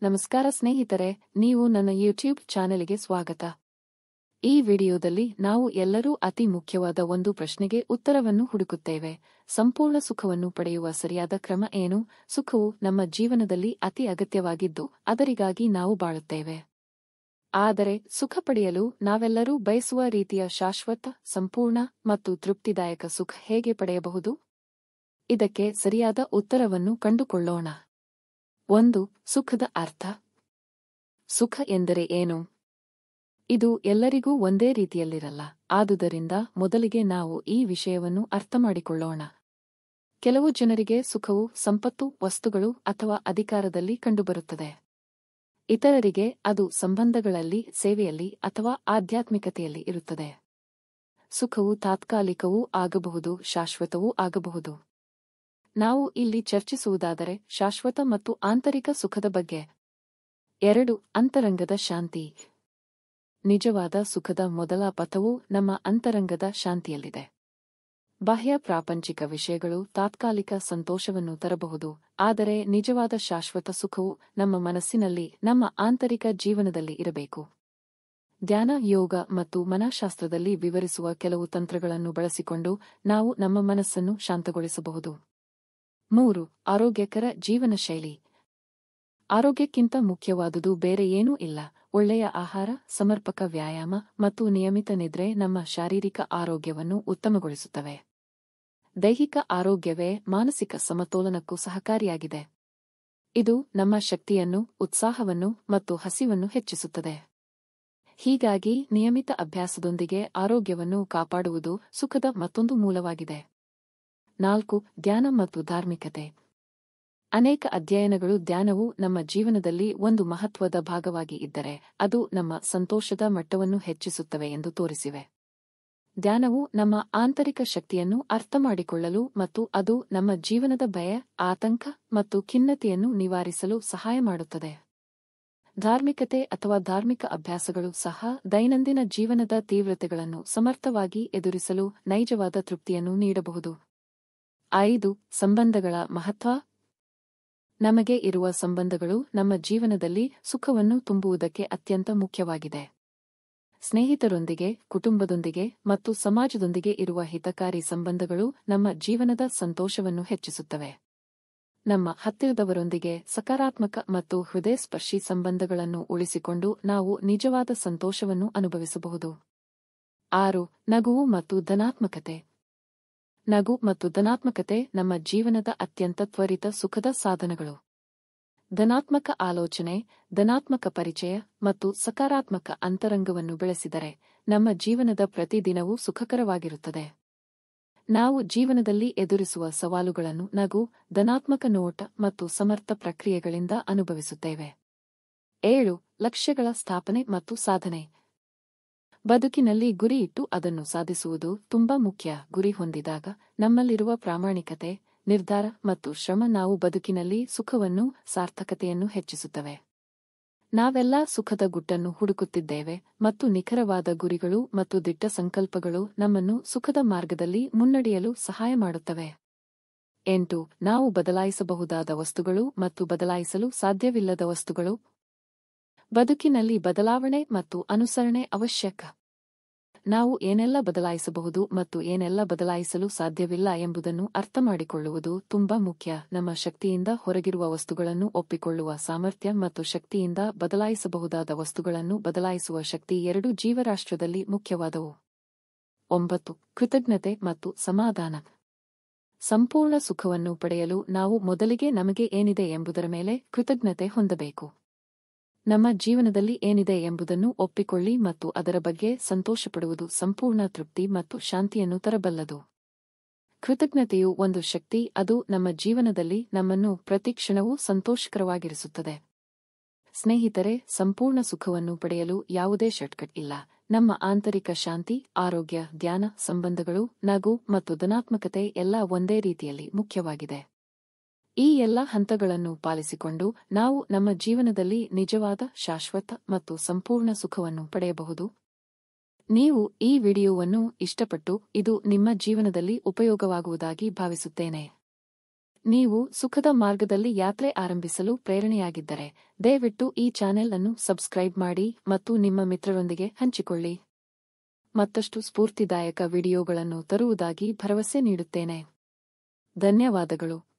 ನಮಸ್ಕಾರ ಸ್ನೇಹಿತರೆ, ನೀವು ನನ್ನ ಯೂಟ್ಯೂಬ್ ಚಾನೆಲ್ಗೆ ಸ್ವಾಗತ. ಈ ವಿಡಿಯೋದಲ್ಲಿ ನಾವು ಎಲ್ಲರೂ ಅತಿ ಮುಖ್ಯವಾದ ಒಂದು ಪ್ರಶ್ನೆಗೆ ಉತ್ತರವನ್ನು ಹುಡುಕುತ್ತೇವೆ. ಸಂಪೂರ್ಣ ಸುಖವನ್ನು ಪಡೆಯುವ ಸರಿಯಾದ ಕ್ರಮ ಏನು? ಸುಖವು ನಮ್ಮ ಜೀವನದಲ್ಲಿ ಅತಿ ಅಗತ್ಯವಾಗಿದ್ದು ಅದರಿಗಾಗಿ ನಾವು ಬಾಳುತ್ತೇವೆ. ಆದರೆ ಸುಖ ಪಡೆಯಲು ನಾವೆಲ್ಲರೂ ಬಯಸುವ ರೀತಿಯ ಶಾಶ್ವತ, ಸಂಪೂರ್ಣ ಮತ್ತು ತೃಪ್ತಿದಾಯಕ ಸುಖ ಹೇಗೆ ಪಡೆಯಬಹುದು? ಇದಕ್ಕೆ ಸರಿಯಾದ ಉತ್ತರವನ್ನು ಕಂಡುಕೊಳ್ಳೋಣ. 1. ಸುಖದ ಅರ್ಥ. ಸುಖ ಎಂದರೆ ಏನು? ಇದು ಎಲ್ಲರಿಗೂ ಒಂದೇ ರೀತಿಯಲ್ಲಿರಲ್ಲ. ಆದುದರಿಂದ ಮೊದಲಿಗೆ ನಾವು ಈ ವಿಷಯವನ್ನು ಅರ್ಥಮಾಡಿಕೊಳ್ಳೋಣ. ಕೆಲವು ಜನರಿಗೆ ಸುಖವು ಸಂಪತ್ತು, ವಸ್ತುಗಳು ಅಥವಾ ಅಧಿಕಾರದಲ್ಲಿ ಕಂಡುಬರುತ್ತದೆ. ಇತರರಿಗೆ ಅದು ಸಂಬಂಧಗಳಲ್ಲಿ, ಸೇವೆಯಲ್ಲಿ ಅಥವಾ ಆಧ್ಯಾತ್ಮಿಕತೆಯಲ್ಲಿ ಇರುತ್ತದೆ. ಸುಖವು ತಾತ್ಕಾಲಿಕವೂ ಆಗಬಹುದು, ಶಾಶ್ವತವೂ ಆಗಬಹುದು. ನಾವು ಇಲ್ಲಿ ಚರ್ಚಿಸುವುದಾದರೆ ಶಾಶ್ವತ ಮತ್ತು ಆಂತರಿಕ ಸುಖದ ಬಗ್ಗೆ. 2. ಅಂತರಂಗದ ಶಾಂತಿ. ನಿಜವಾದ ಸುಖದ ಮೊದಲ ಪಥವು ನಮ್ಮ ಅಂತರಂಗದ ಶಾಂತಿಯಲ್ಲಿದೆ. ಬಾಹ್ಯ ಪ್ರಾಪಂಚಿಕ ವಿಷಯಗಳು ತಾತ್ಕಾಲಿಕ ಸಂತೋಷವನ್ನು ತರಬಹುದು, ಆದರೆ ನಿಜವಾದ ಶಾಶ್ವತ ಸುಖವು ನಮ್ಮ ಮನಸ್ಸಿನಲ್ಲಿ, ನಮ್ಮ ಆಂತರಿಕ ಜೀವನದಲ್ಲಿ ಇರಬೇಕು. ಧ್ಯಾನ, ಯೋಗ ಮತ್ತು ಮನಃಶಾಸ್ತ್ರದಲ್ಲಿ ವಿವರಿಸುವ ಕೆಲವು ತಂತ್ರಗಳನ್ನು ಬಳಸಿಕೊಂಡು ನಾವು ನಮ್ಮ ಮನಸ್ಸನ್ನು ಶಾಂತಗೊಳಿಸಬಹುದು. 3. ಆರೋಗ್ಯಕರ ಜೀವನ ಶೈಲಿ. ಆರೋಗ್ಯಕ್ಕಿಂತ ಮುಖ್ಯವಾದುದು ಬೇರೆ ಏನೂ ಇಲ್ಲ. ಒಳ್ಳೆಯ ಆಹಾರ, ಸಮರ್ಪಕ ವ್ಯಾಯಾಮ ಮತ್ತು ನಿಯಮಿತ ನಿದ್ರೆ ನಮ್ಮ ಶಾರೀರಿಕ ಆರೋಗ್ಯವನ್ನು ಉತ್ತಮಗೊಳಿಸುತ್ತವೆ. ದೈಹಿಕ ಆರೋಗ್ಯವೇ ಮಾನಸಿಕ ಸಮತೋಲನಕ್ಕೂ ಸಹಕಾರಿಯಾಗಿದೆ. ಇದು ನಮ್ಮ ಶಕ್ತಿಯನ್ನು, ಉತ್ಸಾಹವನ್ನು ಮತ್ತು ಹಸಿವನ್ನು ಹೆಚ್ಚಿಸುತ್ತದೆ. ಹೀಗಾಗಿ ನಿಯಮಿತ ಅಭ್ಯಾಸದೊಂದಿಗೆ ಆರೋಗ್ಯವನ್ನು ಕಾಪಾಡುವುದು ಸುಖದ ಮತ್ತೊಂದು ಮೂಲವಾಗಿದೆ. 4. ಧ್ಯಾನ ಮತ್ತು ಧಾರ್ಮಿಕತೆ. ಅನೇಕ ಅಧ್ಯಯನಗಳು ಧ್ಯಾನವು ನಮ್ಮ ಜೀವನದಲ್ಲಿ ಒಂದು ಮಹತ್ವದ ಭಾಗವಾಗಿ ಇದ್ದರೆ ಅದು ನಮ್ಮ ಸಂತೋಷದ ಮಟ್ಟವನ್ನು ಹೆಚ್ಚಿಸುತ್ತವೆ ಎಂದು ತೋರಿಸಿವೆ. ಧ್ಯಾನವು ನಮ್ಮ ಆಂತರಿಕ ಶಕ್ತಿಯನ್ನು ಅರ್ಥಮಾಡಿಕೊಳ್ಳಲು ಮತ್ತು ಅದು ನಮ್ಮ ಜೀವನದ ಭಯ, ಆತಂಕ ಮತ್ತು ಖಿನ್ನತೆಯನ್ನು ನಿವಾರಿಸಲು ಸಹಾಯ ಮಾಡುತ್ತದೆ. ಧಾರ್ಮಿಕತೆ ಅಥವಾ ಧಾರ್ಮಿಕ ಅಭ್ಯಾಸಗಳು ಸಹ ದೈನಂದಿನ ಜೀವನದ ತೀವ್ರತೆಗಳನ್ನು ಸಮರ್ಥವಾಗಿ ಎದುರಿಸಲು ನೈಜವಾದ ತೃಪ್ತಿಯನ್ನು ನೀಡಬಹುದು. 5. ಸಂಬಂಧಗಳ ಮಹತ್ವ. ನಮಗೆ ಇರುವ ಸಂಬಂಧಗಳು ನಮ್ಮ ಜೀವನದಲ್ಲಿ ಸುಖವನ್ನು ತುಂಬುವುದಕ್ಕೆ ಅತ್ಯಂತ ಮುಖ್ಯವಾಗಿದೆ. ಸ್ನೇಹಿತರೊಂದಿಗೆ, ಕುಟುಂಬದೊಂದಿಗೆ ಮತ್ತು ಸಮಾಜದೊಂದಿಗೆ ಇರುವ ಹಿತಕಾರಿ ಸಂಬಂಧಗಳು ನಮ್ಮ ಜೀವನದ ಸಂತೋಷವನ್ನು ಹೆಚ್ಚಿಸುತ್ತವೆ. ನಮ್ಮ ಹತ್ತಿರದವರೊಂದಿಗೆ ಸಕಾರಾತ್ಮಕ ಮತ್ತು ಹೃದಯಸ್ಪರ್ಶಿ ಸಂಬಂಧಗಳನ್ನು ಉಳಿಸಿಕೊಂಡು ನಾವು ನಿಜವಾದ ಸಂತೋಷವನ್ನು ಅನುಭವಿಸಬಹುದು. 6. ನಗುವು ಮತ್ತು ಧನಾತ್ಮಕತೆ. ನಗು ಮತ್ತು ಧನಾತ್ಮಕತೆ ನಮ್ಮ ಜೀವನದ ಅತ್ಯಂತ ತ್ವರಿತ ಸುಖದ ಸಾಧನಗಳು. ಧನಾತ್ಮಕ ಆಲೋಚನೆ, ಧನಾತ್ಮಕ ಪರಿಚಯ ಮತ್ತು ಸಕಾರಾತ್ಮಕ ಅಂತರಂಗವನ್ನು ಬೆಳೆಸಿದರೆ ನಮ್ಮ ಜೀವನದ ಪ್ರತಿದಿನವೂ ಸುಖಕರವಾಗಿರುತ್ತದೆ. ನಾವು ಜೀವನದಲ್ಲಿ ಎದುರಿಸುವ ಸವಾಲುಗಳನ್ನು ನಗು, ಧನಾತ್ಮಕ ನೋಟ ಮತ್ತು ಸಮರ್ಥ ಪ್ರಕ್ರಿಯೆಗಳಿಂದ ಅನುಭವಿಸುತ್ತೇವೆ. 7. ಲಕ್ಷ್ಯಗಳ ಸ್ಥಾಪನೆ ಮತ್ತು ಸಾಧನೆ. ಬದುಕಿನಲ್ಲಿ ಗುರಿ ಇಟ್ಟು ಅದನ್ನು ಸಾಧಿಸುವುದು ತುಂಬಾ ಮುಖ್ಯ. ಗುರಿ ಹೊಂದಿದಾಗ ನಮ್ಮಲ್ಲಿರುವ ಪ್ರಾಮಾಣಿಕತೆ, ನಿರ್ಧಾರ ಮತ್ತು ಶ್ರಮ ನಾವು ಬದುಕಿನಲ್ಲಿ ಸುಖವನ್ನು, ಸಾರ್ಥಕತೆಯನ್ನು ಹೆಚ್ಚಿಸುತ್ತವೆ. ನಾವೆಲ್ಲ ಸುಖದ ಗುಟ್ಟನ್ನು ಹುಡುಕುತ್ತಿದ್ದೇವೆ ಮತ್ತು ನಿಖರವಾದ ಗುರಿಗಳು ಮತ್ತು ದಿಟ್ಟ ಸಂಕಲ್ಪಗಳು ನಮ್ಮನ್ನು ಸುಖದ ಮಾರ್ಗದಲ್ಲಿ ಮುನ್ನಡೆಯಲು ಸಹಾಯ ಮಾಡುತ್ತವೆ. 8. ನಾವು ಬದಲಾಯಿಸಬಹುದಾದ ವಸ್ತುಗಳು ಮತ್ತು ಬದಲಾಯಿಸಲು ಸಾಧ್ಯವಿಲ್ಲದ ವಸ್ತುಗಳು. ಬದುಕಿನಲ್ಲಿ ಬದಲಾವಣೆ ಮತ್ತು ಅನುಸರಣೆ ಅವಶ್ಯಕ. ನಾವು ಏನೆಲ್ಲ ಬದಲಾಯಿಸಬಹುದು ಮತ್ತು ಏನೆಲ್ಲ ಬದಲಾಯಿಸಲು ಸಾಧ್ಯವಿಲ್ಲ ಎಂಬುದನ್ನು ಅರ್ಥಮಾಡಿಕೊಳ್ಳುವುದು ತುಂಬಾ ಮುಖ್ಯ. ನಮ್ಮ ಶಕ್ತಿಯಿಂದ ಹೊರಗಿರುವ ವಸ್ತುಗಳನ್ನು ಒಪ್ಪಿಕೊಳ್ಳುವ ಸಾಮರ್ಥ್ಯ ಮತ್ತು ಶಕ್ತಿಯಿಂದ ಬದಲಾಯಿಸಬಹುದಾದ ವಸ್ತುಗಳನ್ನು ಬದಲಾಯಿಸುವ ಶಕ್ತಿ ಎರಡೂ ಜೀವರಾಷ್ಟ್ರದಲ್ಲಿ ಮುಖ್ಯವಾದವು. 9. ಕೃತಜ್ಞತೆ ಮತ್ತು ಸಮಾಧಾನ. ಸಂಪೂರ್ಣ ಸುಖವನ್ನು ಪಡೆಯಲು ನಾವು ಮೊದಲಿಗೆ ನಮಗೆ ಏನಿದೆ ಎಂಬುದರ ಮೇಲೆ ಕೃತಜ್ಞತೆ ಹೊಂದಬೇಕು. ನಮ್ಮ ಜೀವನದಲ್ಲಿ ಏನಿದೆ ಎಂಬುದನ್ನು ಒಪ್ಪಿಕೊಳ್ಳಿ ಮತ್ತು ಅದರ ಬಗ್ಗೆ ಸಂತೋಷಪಡುವುದು ಸಂಪೂರ್ಣ ತೃಪ್ತಿ ಮತ್ತು ಶಾಂತಿಯನ್ನು ತರಬಲ್ಲದು. ಕೃತಜ್ಞತೆಯು ಒಂದು ಶಕ್ತಿ, ಅದು ನಮ್ಮ ಜೀವನದಲ್ಲಿ ನಮ್ಮನ್ನು ಪ್ರತಿ ಕ್ಷಣವೂ ಸಂತೋಷಕರವಾಗಿರಿಸುತ್ತದೆ. ಸ್ನೇಹಿತರೆ, ಸಂಪೂರ್ಣ ಸುಖವನ್ನು ಪಡೆಯಲು ಯಾವುದೇ ಶಾರ್ಟ್ಕಟ್ ಇಲ್ಲ. ನಮ್ಮ ಆಂತರಿಕ ಶಾಂತಿ, ಆರೋಗ್ಯ, ಧ್ಯಾನ, ಸಂಬಂಧಗಳು, ನಗು ಮತ್ತು ಧನಾತ್ಮಕತೆ ಎಲ್ಲ ಒಂದೇ ರೀತಿಯಲ್ಲಿ ಮುಖ್ಯವಾಗಿದೆ. ಈ ಎಲ್ಲ ಹಂತಗಳನ್ನು ಪಾಲಿಸಿಕೊಂಡು ನಾವು ನಮ್ಮ ಜೀವನದಲ್ಲಿ ನಿಜವಾದ, ಶಾಶ್ವತ ಮತ್ತು ಸಂಪೂರ್ಣ ಸುಖವನ್ನು ಪಡೆಯಬಹುದು. ನೀವು ಈ ವಿಡಿಯೋವನ್ನು ಇಷ್ಟಪಟ್ಟು ಇದು ನಿಮ್ಮ ಜೀವನದಲ್ಲಿ ಉಪಯೋಗವಾಗುವುದಾಗಿ ಭಾವಿಸುತ್ತೇನೆ. ನೀವು ಸುಖದ ಮಾರ್ಗದಲ್ಲಿ ಯಾತ್ರೆ ಆರಂಭಿಸಲು ಪ್ರೇರಣೆಯಾಗಿದ್ದರೆ ದಯವಿಟ್ಟು ಈ ಚಾನೆಲ್ ಅನ್ನು ಸಬ್ಸ್ಕ್ರೈಬ್ ಮಾಡಿ ಮತ್ತು ನಿಮ್ಮ ಮಿತ್ರರೊಂದಿಗೆ ಹಂಚಿಕೊಳ್ಳಿ. ಮತ್ತಷ್ಟು ಸ್ಫೂರ್ತಿದಾಯಕ ವಿಡಿಯೋಗಳನ್ನು ತರುವುದಾಗಿ ಭರವಸೆ ನೀಡುತ್ತೇನೆ. ಧನ್ಯವಾದಗಳು.